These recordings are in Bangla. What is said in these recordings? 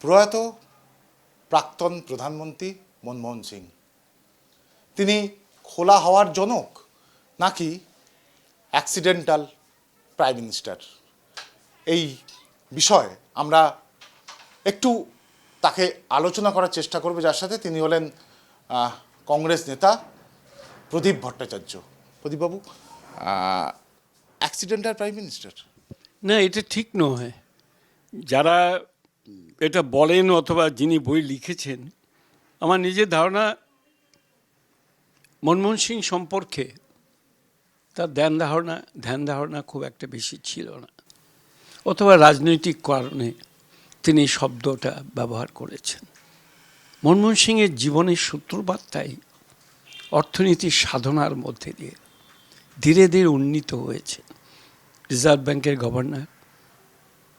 প্রয়াত প্রাক্তন প্রধানমন্ত্রী মনমোহন সিং, তিনি খোলা হওয়ার জনক নাকি অ্যাক্সিডেন্টাল প্রাইম মিনিস্টার, এই বিষয়ে আমরা একটু তাকে আলোচনা করার চেষ্টা করব, যার সাথে তিনি হলেন কংগ্রেস নেতা প্রদীপ ভট্টাচার্য। প্রদীপবাবু, অ্যাক্সিডেন্টাল প্রাইম মিনিস্টার? না, এটা ঠিক নয়। যারা এটা বলেন অথবা যিনি বই লিখেছেন, আমার নিজের ধারণা মনমোহন সিং সম্পর্কে তার ধ্যান ধারণা খুব একটা বেশি ছিল না, অথবা রাজনৈতিক কারণে তিনি শব্দটা ব্যবহার করেছেন। মনমোহন সিংয়ের জীবনের সূত্রপাতটাই অর্থনীতির সাধনার মধ্যে দিয়ে ধীরে ধীরে উন্নীত হয়েছে। রিজার্ভ ব্যাংকের গভর্নর,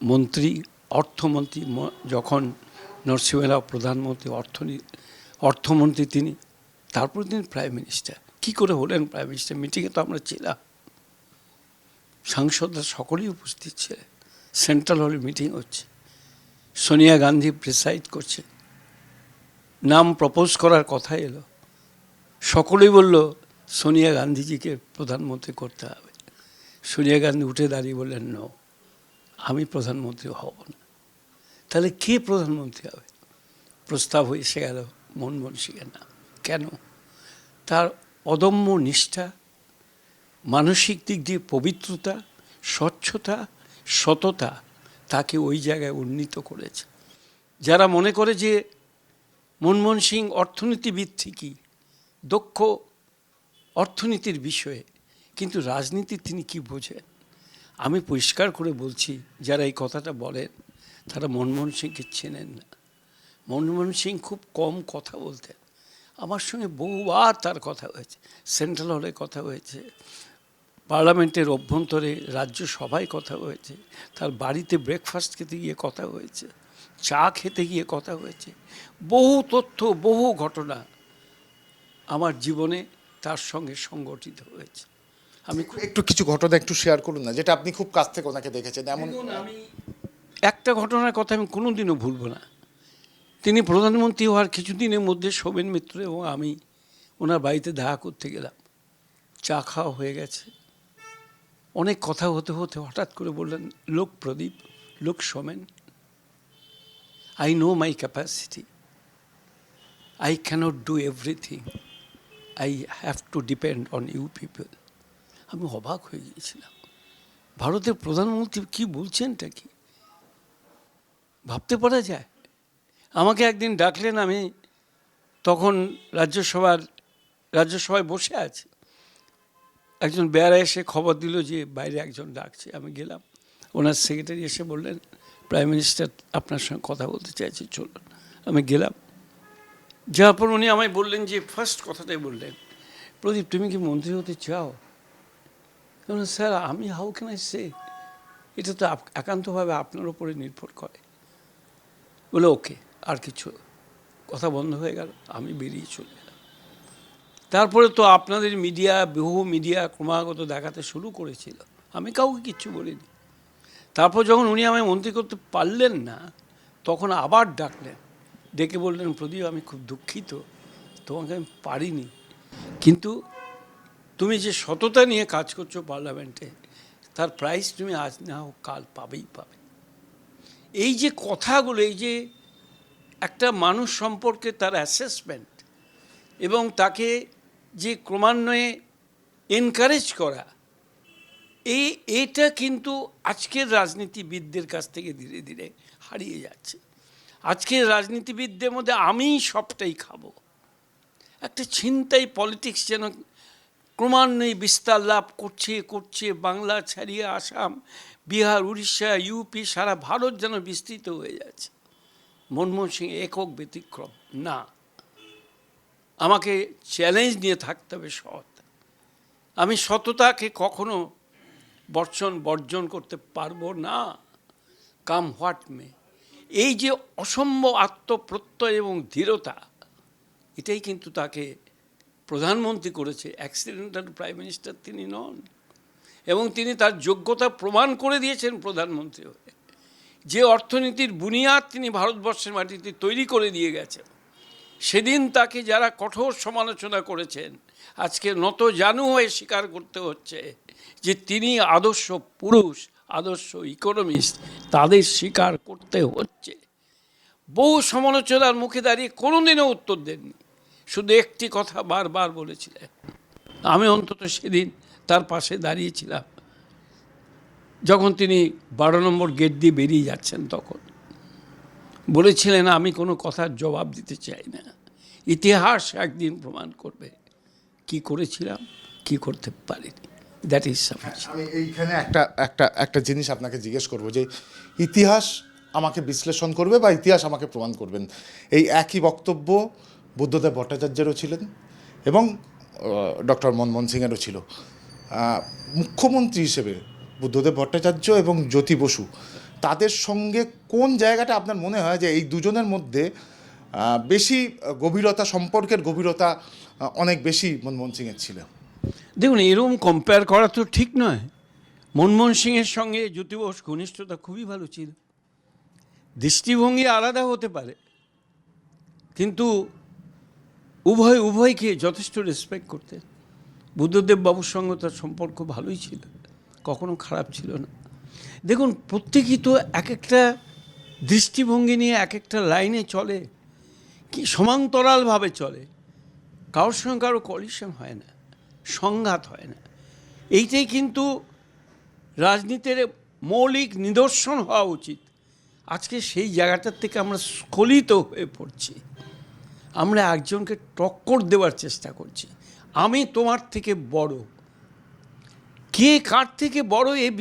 মন্ত্রী, অর্থমন্ত্রী, যখন নরসিংহ রাও প্রধানমন্ত্রী, অর্থমন্ত্রী তিনি, তারপর তিনি প্রাইম মিনিস্টার। কী করে হলেন প্রাইম মিনিস্টার? মিটিংয়ে তো আমরা ছিলাম, সাংসদরা সকলেই উপস্থিত ছিলেন, সেন্ট্রাল হলে মিটিং হচ্ছে, সোনিয়া গান্ধী প্রিসাইড করছে, নাম প্রপোজ করার কথা এলো, সকলেই বলল সোনিয়া গান্ধীজিকে প্রধানমন্ত্রী করতে হবে। সোনিয়া গান্ধী উঠে দাঁড়িয়ে বললেন, নো, আমি প্রধানমন্ত্রী হব না। তাহলে কে প্রধানমন্ত্রী হবে? প্রস্তাব হয়ে এসে গেল মনমোহন সিংয়ের নাম। কেন? তার অদম্য নিষ্ঠা, মানসিক দিক দিয়ে পবিত্রতা, স্বচ্ছতা, সততা তাকে ওই জায়গায় উন্নীত করেছে। যারা মনে করে যে মনমোহন সিং অর্থনীতিবিদ ঠিকই, দক্ষ অর্থনীতির বিষয়ে, কিন্তু রাজনীতি তিনি কি বোঝেন? আমি পরিষ্কার করে বলছি, যারা এই কথাটা বলেন তারা মনমোহন সিংকে চেনেন না। মনমোহন সিং খুব কম কথা বলতেন। আমার সঙ্গে বহুবার তার কথা হয়েছে, সেন্ট্রাল হলে কথা হয়েছে, পার্লামেন্টের অভ্যন্তরে রাজ্যসভায় কথা হয়েছে, তার বাড়িতে ব্রেকফাস্ট খেতে গিয়ে কথা হয়েছে, চা খেতে গিয়ে কথা হয়েছে। বহু তথ্য, বহু ঘটনা আমার জীবনে তার সঙ্গে সংগঠিত হয়েছে। আমি একটু কিছু ঘটনা একটু শেয়ার করুন না, যেটা আপনি খুব কাছ থেকে ওনাকে দেখেছেন। এমন আমি একটা ঘটনার কথা আমি কোনোদিনও ভুলব না। তিনি প্রধানমন্ত্রী হওয়ার কিছুদিনের মধ্যে শোভেন মিত্র এবং আমি ওনার বাড়িতে দেখা করতে গেলাম। চা খাওয়া হয়ে গেছে, অনেক কথা হতে হতে হঠাৎ করে বললেন, লোক প্রদীপ, লোক Somen, I know my capacity. I cannot do everything. I have to depend on you people. আমি অবাক হয়ে গিয়েছিলাম। ভারতের প্রধানমন্ত্রী কি বলছেনটা কি ভাবতে পারা যায়? আমাকে একদিন ডাকলেন, আমি তখন রাজ্যসভায় বসে আছি, একজন বেয়ারা এসে খবর দিল যে বাইরে একজন ডাকছে। আমি গেলাম, ওনার সেক্রেটারি এসে বললেন, প্রাইম মিনিস্টার আপনার সঙ্গে কথা বলতে চাইছে, চলুন। আমি গেলাম, যাওয়ার পর উনি আমায় বললেন যে, ফার্স্ট কথাটাই বললেন, প্রদীপ তুমি কি মন্ত্রী হতে চাও? স্যার, আমি হাউ ক্যান আই সে, এটা তো একান্তভাবে আপনার উপরে নির্ভর করে। বলে ওকে, আর কিছু কথা বন্ধ হয়ে গেল, আমি বেরিয়ে চলে গেলাম। তারপরে তো আপনাদের মিডিয়া, বহু মিডিয়া ক্রমাগত দেখাতে শুরু করেছিল, আমি কাউকে কিচ্ছু বলিনি। তারপর যখন উনি আমায় মন্ত্রী করতে পারলেন না, তখন আবার ডাকলেন, ডেকে বললেন, প্রদীপ আমি খুব দুঃখিত, তোমাকে আমি পারিনি, কিন্তু তুমি যে সততা নিয়ে কাজ করছো পার্লামেন্টে, তার প্রাইজ তুমি আজ না হোক কাল পাবেই পাবে। এই যে কথাগুলো, এই যে একটা মানুষ সম্পর্কে তার অ্যাসেসমেন্ট এবং তাকে যে ক্রমান্বয়ে এনকারেজ করা, এটা কিন্তু আজকের রাজনীতিবিদদের কাছ থেকে ধীরে ধীরে হারিয়ে যাচ্ছে। আজকের রাজনীতিবিদদের মধ্যে আমি সবটাই খাবো, একটা ছিনতাই পলিটিক্স যেন ক্রমান্বয়ে বিস্তার লাভ করছে। বাংলা ছাড়িয়ে আসাম, বিহার, উড়িষ্যা, ইউপি, সারা ভারত যেন বিস্তৃত হয়ে যাচ্ছে। মনমোহন সিং একক ব্যতিক্রম না। আমাকে চ্যালেঞ্জ নিয়ে থাকতে হবে সৎ। আমি সততাকে কখনো বর্জন করতে পারবো না, কাম হোয়াট মে। এই যে অসম্ভব আত্মপ্রত্যয় এবং দৃঢ়তা, এটাই কিন্তু তাকে প্রধানমন্ত্রী করেছে। অ্যাক্সিডেন্টাল প্রাইম মিনিস্টার তিনি নন, এবং তিনি তার যোগ্যতা প্রমাণ করে দিয়েছেন প্রধানমন্ত্রী হয়ে। যে অর্থনীতির বুনিয়াদ তিনি ভারতবর্ষের মাটিতে তৈরি করে দিয়ে গেছেন, সেদিন তাকে যারা কঠোর সমালোচনা করেছেন, আজকে নত জানু হয়ে স্বীকার করতে হচ্ছে যে তিনি আদর্শ পুরুষ, আদর্শ ইকোনমিস্ট, তাদের স্বীকার করতে হচ্ছে। বহু সমালোচনার মুখে দাঁড়িয়ে কোনোদিনও উত্তর দেননি, শুধু একটি কথা বারবার বলেছিলেন। আমি অন্তত সেদিন তার পাশে দাঁড়িয়েছিলাম, যখন তিনি 12 নম্বর গেট দিয়ে বেরিয়ে যাচ্ছেন, তখন বলেছিলেন, আমি কোনো কথার জবাব দিতে চাই না, ইতিহাস একদিন প্রমাণ করবে কি করেছিলাম, কি করতে পারিনি। That is sufficient. আমি এইখানে একটা জিনিস আপনাকে জিজ্ঞেস করব, যে ইতিহাস আমাকে বিশ্লেষণ করবে বা ইতিহাস আমাকে প্রমাণ করবেন, এই একই বক্তব্য বুদ্ধদেব ভট্টাচার্যেরও ছিলেন এবং ডক্টর মনমোহন সিংয়েরও ছিল। মুখ্যমন্ত্রী হিসেবে বুদ্ধদেব ভট্টাচার্য এবং জ্যোতি বসু, তাদের সঙ্গে কোন জায়গাটা আপনার মনে হয় যে এই দুজনের মধ্যে বেশি গভীরতা, সম্পর্কের গভীরতা অনেক বেশি মনমোহন সিংয়ের ছিল? দেখুন, এরকম কম্পেয়ার করা তো ঠিক নয়। মনমোহন সিংয়ের সঙ্গে জ্যোতি বসু ঘনিষ্ঠতা খুবই ভালো ছিল। দৃষ্টিভঙ্গি আলাদা হতে পারে, কিন্তু উভয়কে যথেষ্ট রেসপেক্ট করতেন। বুদ্ধদেব বাবুর সঙ্গে তার সম্পর্ক ভালোই ছিল, কখনো খারাপ ছিল না। দেখুন, প্রত্যেকেই তো এক একটা দৃষ্টিভঙ্গি নিয়ে এক একটা লাইনে চলে, কি সমান্তরালভাবে চলে, কারোর সঙ্গে কারো কলিশন হয় না, সংঘাত হয় না। এইটাই কিন্তু রাজনীতির মৌলিক নিদর্শন হওয়া উচিত। আজকে সেই জায়গাটার থেকে আমরা স্খলিত হয়ে পড়ছি। আমরা একজনকে টক্কর দেওয়ার চেষ্টা করছি, আমি তোমার থেকে বড়। কে কার থেকে বড় এই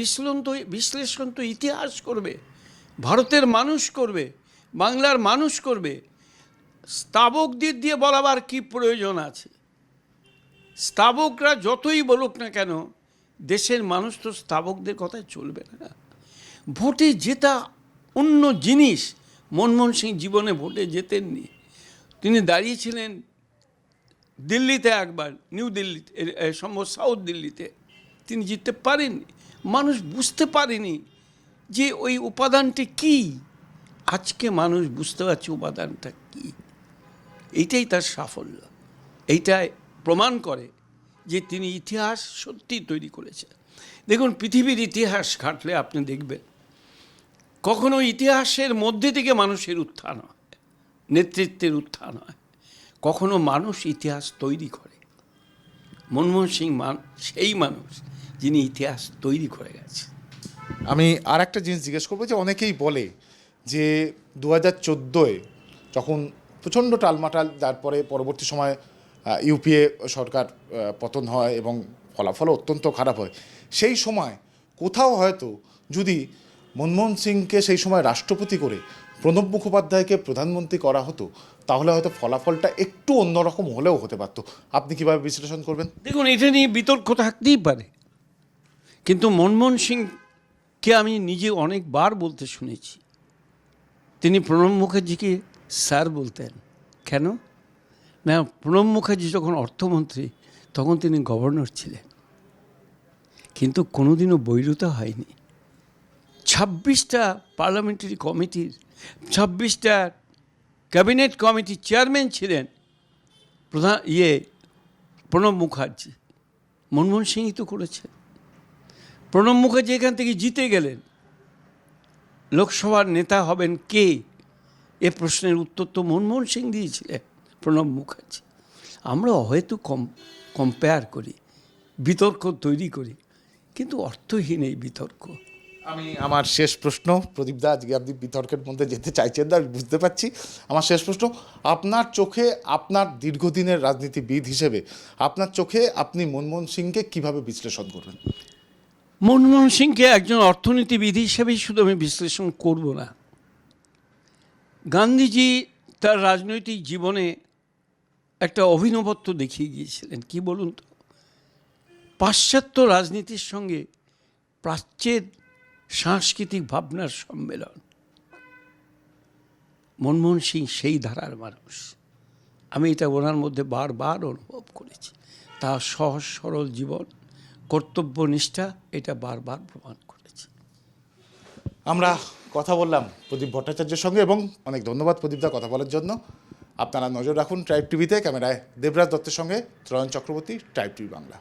বিশ্লেষণ তো ইতিহাস করবে, ভারতের মানুষ করবে, বাংলার মানুষ করবে। স্তাবকদের দিয়ে বলাবার কি প্রয়োজন আছে? স্তাবকরা যতই বলুক না কেন, দেশের মানুষ তো স্তাবকদের কথায় চলবে না। ভোটে জেতা অন্য জিনিস। মনমোহন সিং জীবনে ভোটে জেতেননি। তিনি দাঁড়িয়েছিলেন দিল্লিতে একবার, নিউ দিল্লিতে, সম্ভব সাউথ দিল্লিতে, তিনি জিততে পারেননি। মানুষ বুঝতে পারেনি যে ওই উপাদানটি কী। আজকে মানুষ বুঝতে পারছে উপাদানটা কী। এইটাই তার সাফল্য। এইটাই প্রমাণ করে যে তিনি ইতিহাস সত্যি তৈরি করেছেন। দেখুন, পৃথিবীর ইতিহাস ঘাঁটলে আপনি দেখবেন, কখনো ইতিহাসের মধ্যে থেকে মানুষের উত্থান হয়, নেতৃত্বের উত্থান হয়, কখনো মানুষ ইতিহাস তৈরি করে। মনমোহন সিং সেই মানুষ যিনি ইতিহাস তৈরি করে গেছে। আমি আর একটা জিনিস জিজ্ঞেস করবো, যে অনেকেই বলে যে 2014-এ যখন প্রচণ্ড টালমাটাল, তারপরে পরবর্তী সময় ইউপিএ সরকার পতন হয় এবং ফলাফলও অত্যন্ত খারাপ হয়, সেই সময় কোথাও হয়তো যদি মনমোহন সিংকে সেই সময় রাষ্ট্রপতি করে প্রণব মুখোপাধ্যায়কে প্রধানমন্ত্রী করা হতো, তাহলে হয়তো ফলাফলটা একটু অন্যরকম হলেও হতে পারত। আপনি কীভাবে বিশ্লেষণ করবেন? দেখুন, এটা নিয়ে বিতর্ক থাকতেই পারে, কিন্তু মনমোহন সিংকে আমি নিজে অনেকবার বলতে শুনেছি, তিনি প্রণব মুখার্জিকে স্যার বলতেন। কেন না, প্রণব মুখার্জি যখন অর্থমন্ত্রী তখন তিনি গভর্নর ছিলেন, কিন্তু কোনোদিনও বৈরতা হয়নি। 26টা পার্লামেন্টারি কমিটির, 26টা ক্যাবিনেট কমিটির চেয়ারম্যান ছিলেন প্রণব মুখার্জি। মনমোহন সিংই তো করেছেন। প্রণব মুখার্জি এখান থেকে জিতে গেলেন, লোকসভার নেতা হবেন কে, এ প্রশ্নের উত্তর তো মনমোহন সিং দিয়েছিলেন, প্রণব মুখার্জি। আমরা হয়তো কম্পেয়ার করি, বিতর্ক তৈরি করি, কিন্তু অর্থহীন এই বিতর্ক। আমি আমার শেষ প্রশ্ন, প্রদীপদা, আজকে আপনি বিতর্কের মধ্যে যেতে চাইছেন না, আমি বুঝতে পারছি। আমার শেষ প্রশ্ন, আপনার চোখে, আপনার দীর্ঘদিনের রাজনীতিবিদ হিসেবে আপনার চোখে আপনি মনমোহন সিংকে কিভাবে বিশ্লেষণ করবেন? মনমোহন সিংকে একজন অর্থনীতিবিদ হিসেবেই শুধু আমি বিশ্লেষণ করব না। গান্ধীজি তার রাজনৈতিক জীবনে একটা অভিনবত্ব দেখিয়ে গিয়েছিলেন। কি বলুন তো, পাশ্চাত্য রাজনীতির সঙ্গে প্রাচ্যের সাংস্কৃতিক ভাবনার সম্মেলন। মনমোহন সিং সেই ধারার মানুষ। আমি এটা ওনার মধ্যে বারবার অনুভব করেছি। তার সহজ সরল জীবন, কর্তব্যনিষ্ঠা, এটা বারবার প্রমাণ করেছে। আমরা কথা বললাম প্রদীপ ভট্টাচার্যের সঙ্গে, এবং অনেক ধন্যবাদ প্রদীপদা কথা বলার জন্য। আপনারা নজর রাখুন ট্রাইব টিভিতে। ক্যামেরায় দেবরাজ দত্তের সঙ্গে ত্রয়ন চক্রবর্তী, ট্রাইব টিভি বাংলা।